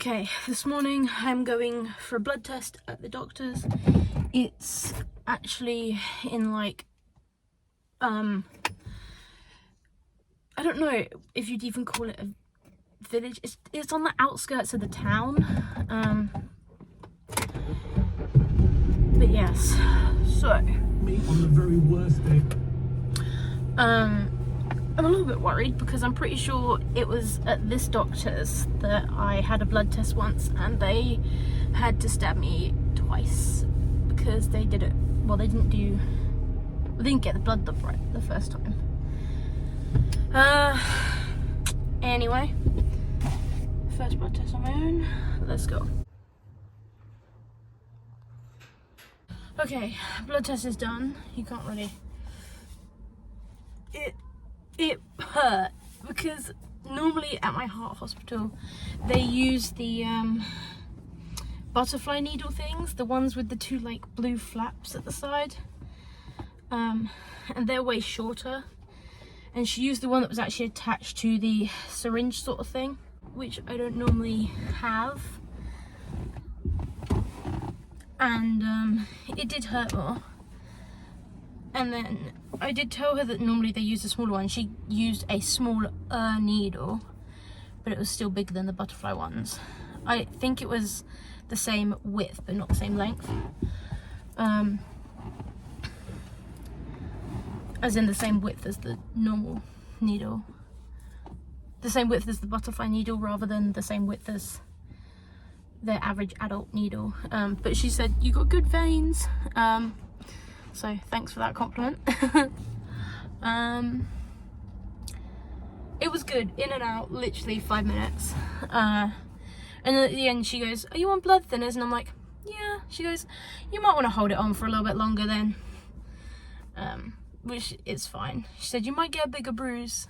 Okay, this morning I'm going for a blood test at the doctor's. It's actually in like, I don't know if you'd even call it a village. It's on the outskirts of the town. But yes, so. Me on the very worst day. I'm a little bit worried because I'm pretty sure it was at this doctor's that I had a blood test once and they had to stab me twice because they did it. Well, they didn't get the blood done right the first time. Anyway, first blood test on my own. Let's go. Okay, blood test is done. You can't really. It hurt because normally at my heart hospital they use the butterfly needle things, the ones with the two like blue flaps at the side, and they're way shorter, and she used the one that was actually attached to the syringe sort of thing, which I don't normally have, and it did hurt more. And then I did tell her that normally they use a smaller one. She used a smaller needle, but it was still bigger than the butterfly ones. I think it was the same width, but not the same length. As in the same width as the normal needle. The same width as the butterfly needle rather than the same width as their average adult needle. But she said, you got good veins. So thanks for that compliment. It was good, in and out, literally 5 minutes. And then at the end she goes, are you on blood thinners? And I'm like, yeah. She goes, you might want to hold it on for a little bit longer then. Which is fine. She said, you might get a bigger bruise.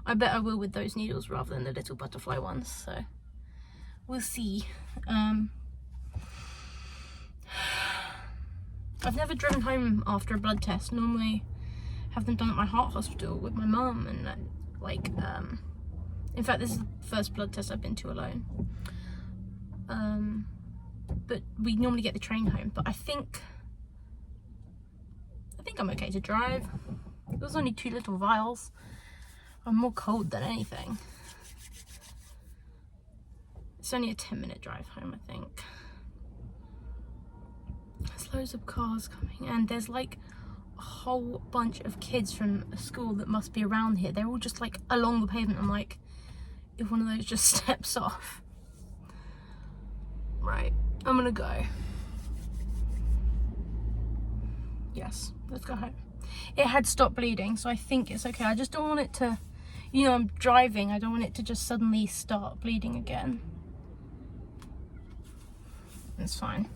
I bet I will with those needles rather than the little butterfly ones, so we'll see. I've never driven home after a blood test. Normally have them done at my heart hospital with my mum, and in fact this is the first blood test I've been to alone. But we normally get the train home, but I think I'm okay to drive. It was only 2 little vials. I'm more cold than anything. It's only a 10-minute drive home, I think. There's loads of cars coming, and there's like a whole bunch of kids from a school that must be around here. They're all just like along the pavement. I'm like, if one of those just steps off. Right, I'm gonna go. Yes, let's go home. It had stopped bleeding, so I think it's okay. I just don't want it to, you know, I'm driving. I don't want it to just suddenly start bleeding again. It's fine.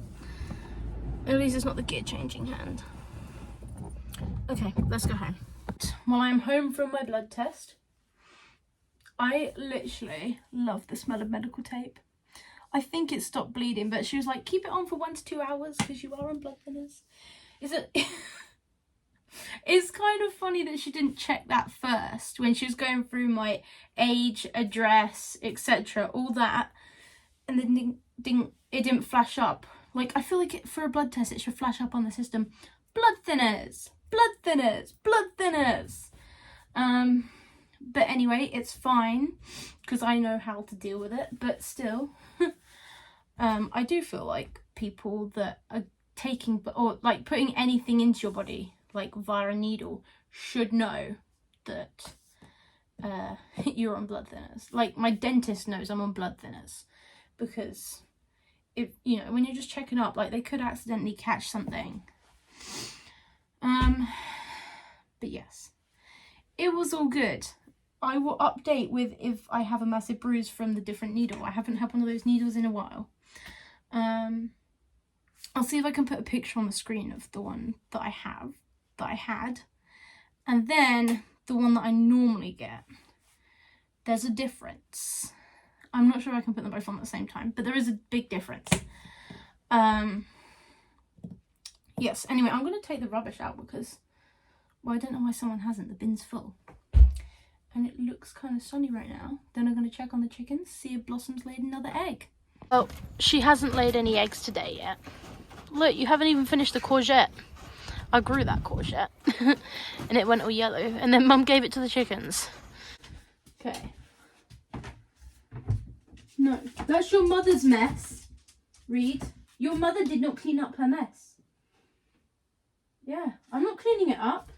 At least it's not the gear changing hand. Okay, let's go home. While I'm home from my blood test, I literally love the smell of medical tape. I think it stopped bleeding, but she was like, keep it on for 1 to 2 hours because you are on blood thinners. It's kind of funny that she didn't check that first when she was going through my age, address, etc., all that, and then it didn't flash up. Like, I feel like for a blood test, it should flash up on the system. Blood thinners, blood thinners, blood thinners. But anyway, it's fine because I know how to deal with it. But still, I do feel like people that are taking or like putting anything into your body, like via a needle, should know that you're on blood thinners. Like, my dentist knows I'm on blood thinners because, if you know, when you're just checking up, like, they could accidentally catch something. But yes, it was all good. I will update with if I have a massive bruise from the different needle. I haven't had one of those needles in a while. I'll see if I can put a picture on the screen of the one that I had, and then the one that I normally get. There's a difference. I'm not sure I can put them both on at the same time, but there is a big difference. Yes, anyway, I'm going to take the rubbish out because, well, I don't know why someone hasn't. The bin's full. And it looks kind of sunny right now. Then I'm going to check on the chickens, see if Blossom's laid another egg. Well, she hasn't laid any eggs today yet. Look, you haven't even finished the courgette. I grew that courgette and it went all yellow, and then Mum gave it to the chickens. Okay. No, that's your mother's mess, Reed. Your mother did not clean up her mess. Yeah, I'm not cleaning it up.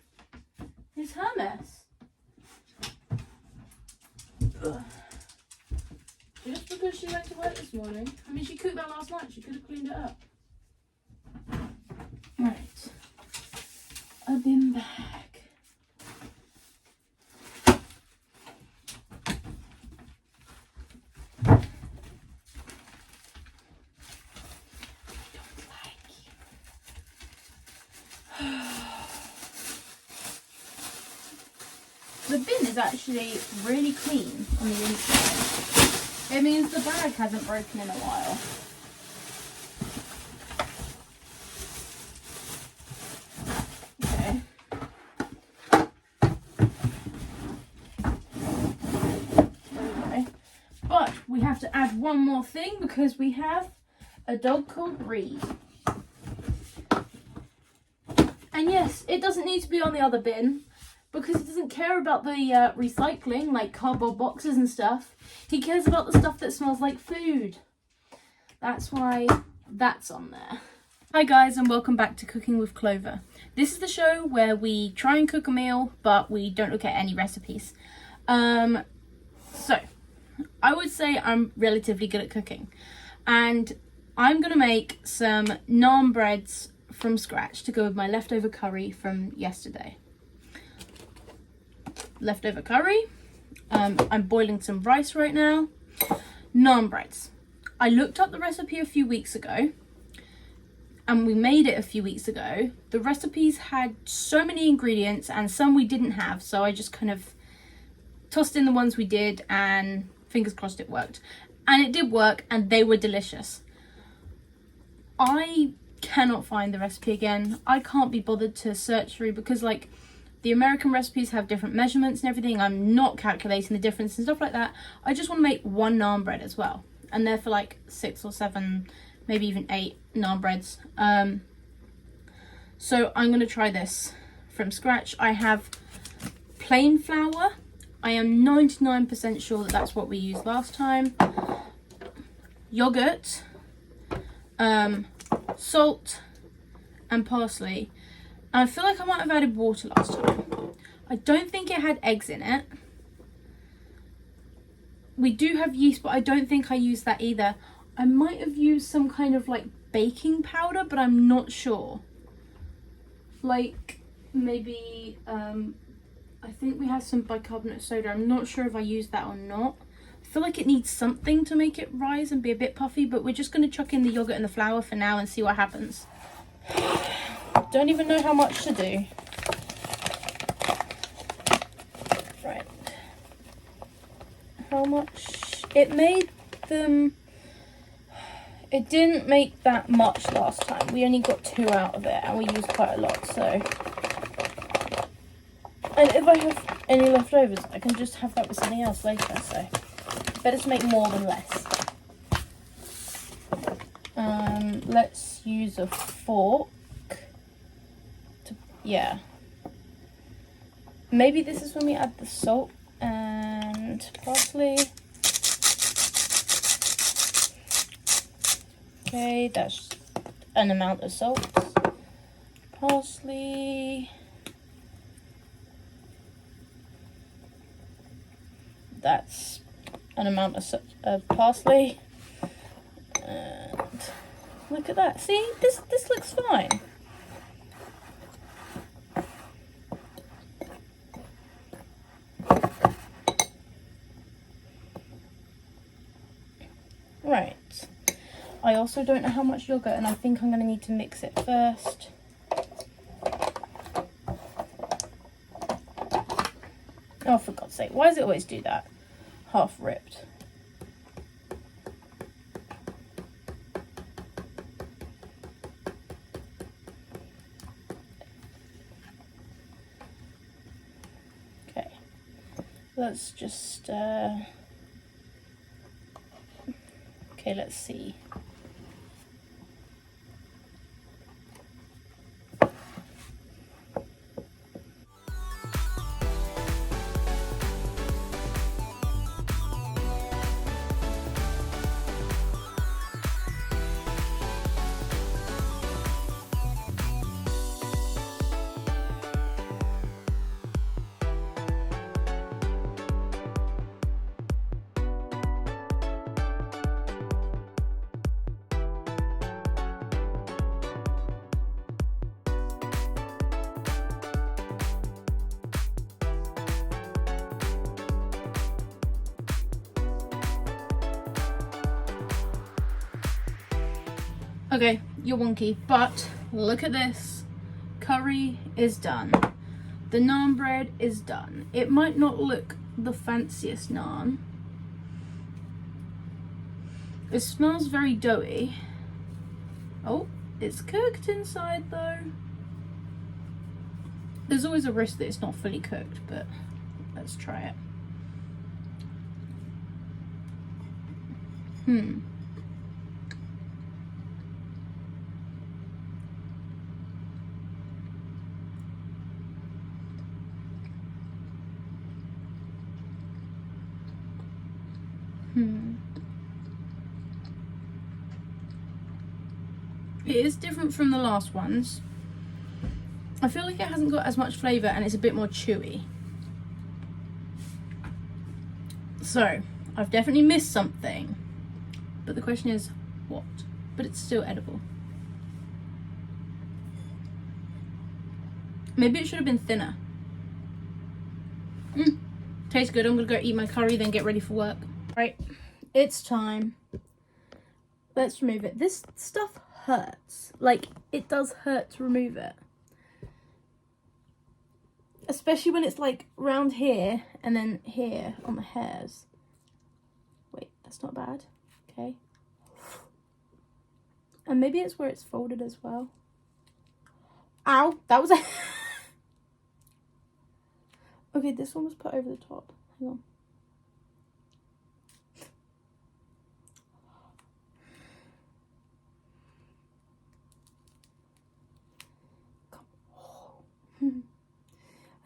It's her mess. Ugh. Just because she went to work this morning. I mean, she cooked that last night. She could have cleaned it up. Right. A bin bag. The bin is actually really clean on the inside. It means the bag hasn't broken in a while. Okay. Okay. But we have to add one more thing because we have a dog called Reed. And yes, it doesn't need to be on the other bin, because he doesn't care about the recycling, like cardboard boxes and stuff. He cares about the stuff that smells like food. That's why that's on there. Hi guys, and welcome back to Cooking with Clover. This is the show where we try and cook a meal, but we don't look at any recipes. So, I would say I'm relatively good at cooking. And I'm going to make some naan breads from scratch to go with my leftover curry from yesterday. Leftover curry. I'm boiling some rice right now. Naan breads. I looked up the recipe a few weeks ago, and we made it a few weeks ago. The recipes had so many ingredients and some we didn't have, so I just kind of tossed in the ones we did and fingers crossed it worked. And it did work, and they were delicious. I cannot find the recipe again. I can't be bothered to search through, because like the American recipes have different measurements and everything. I'm not calculating the difference and stuff like that. I just want to make one naan bread as well, and they're for like 6 or 7, maybe even 8 naan breads. So I'm going to try this from scratch. I have plain flour. I am 99% sure that that's what we used last time. Yogurt, salt and parsley. I feel like I might have added water last time. I don't think it had eggs in it. We do have yeast, but I don't think I used that either. I might have used some kind of like baking powder, but I'm not sure. Like maybe, I think we have some bicarbonate soda. I'm not sure if I used that or not. I feel like it needs something to make it rise and be a bit puffy, but we're just going to chuck in the yogurt and the flour for now and see what happens. Don't even know how much to do. Right. How much? It made them... It didn't make that much last time. We only got 2 out of it, and we used quite a lot, so... And if I have any leftovers, I can just have that with something else later, so... Better to make more than less. Let's use a fork. Yeah. Maybe this is when we add the salt and parsley. Okay, that's an amount of salt. Parsley. That's an amount of parsley. And look at that. See, this looks fine. Right. I also don't know how much yogurt, and I think I'm going to need to mix it first. Oh, for God's sake. Why does it always do that? Half ripped. Okay. Let's just... Okay, Okay, let's see. Okay, you're wonky, but look at this. Curry is done. The naan bread is done. It might not look the fanciest naan. It smells very doughy. Oh, it's cooked inside though. There's always a risk that it's not fully cooked, but let's try it. It is different from the last ones. I feel like it hasn't got as much flavour and it's a bit more chewy. So, I've definitely missed something. But the question is, what? But it's still edible. Maybe it should have been thinner. Tastes good. I'm gonna go eat my curry, then get ready for work. Right, it's time. Let's remove it. This stuff hurts. Like, it does hurt to remove it. Especially when it's like round here and then here on the hairs. Wait, that's not bad. Okay. And maybe it's where it's folded as well. Ow, that was a... Okay, this one was put over the top. Hang on.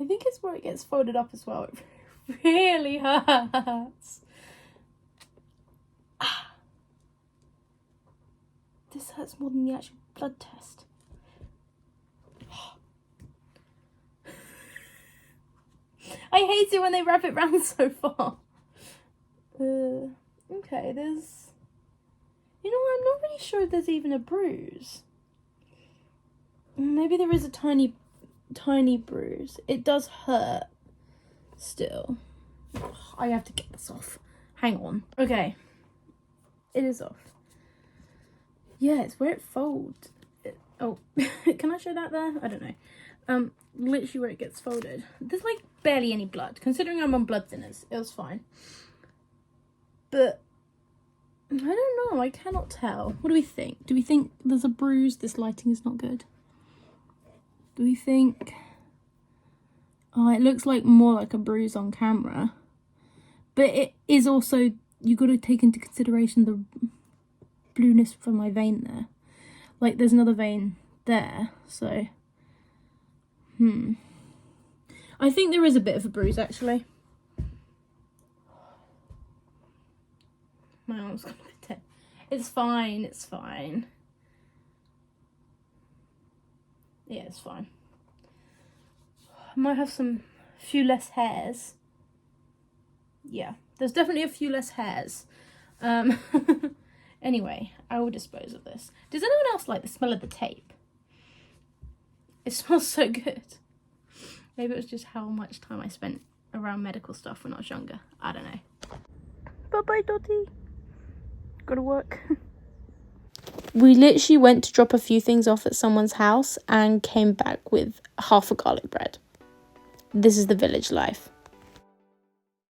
I think it's where it gets folded up as well. It really hurts. This hurts more than the actual blood test. I hate it when they wrap it round so far. Okay, there's... You know what, I'm not really sure if there's even a bruise. Maybe there is a tiny bruise. It does hurt still. I have to get this off. Hang on. Okay. It is off. Yeah, it's where it folds. Oh, can I show that there? I don't know. Literally where it gets folded. There's like barely any blood. Considering I'm on blood thinners, it was fine. But I don't know. I cannot tell. What do we think? Do we think there's a bruise? This lighting is not good. Do we think... Oh, it looks like more like a bruise on camera. But it is also... You've got to take into consideration the blueness from my vein there. Like, there's another vein there, so... I think there is a bit of a bruise, actually. My arm's gonna be dead. It's fine, it's fine. Yeah, it's fine. I might have a few less hairs. Yeah, there's definitely a few less hairs. Anyway, I will dispose of this. Does anyone else like the smell of the tape? It smells so good. Maybe it was just how much time I spent around medical stuff when I was younger. I don't know. Bye-bye, Dottie. Gotta work. We literally went to drop a few things off at someone's house and came back with half a garlic bread. This is the village life.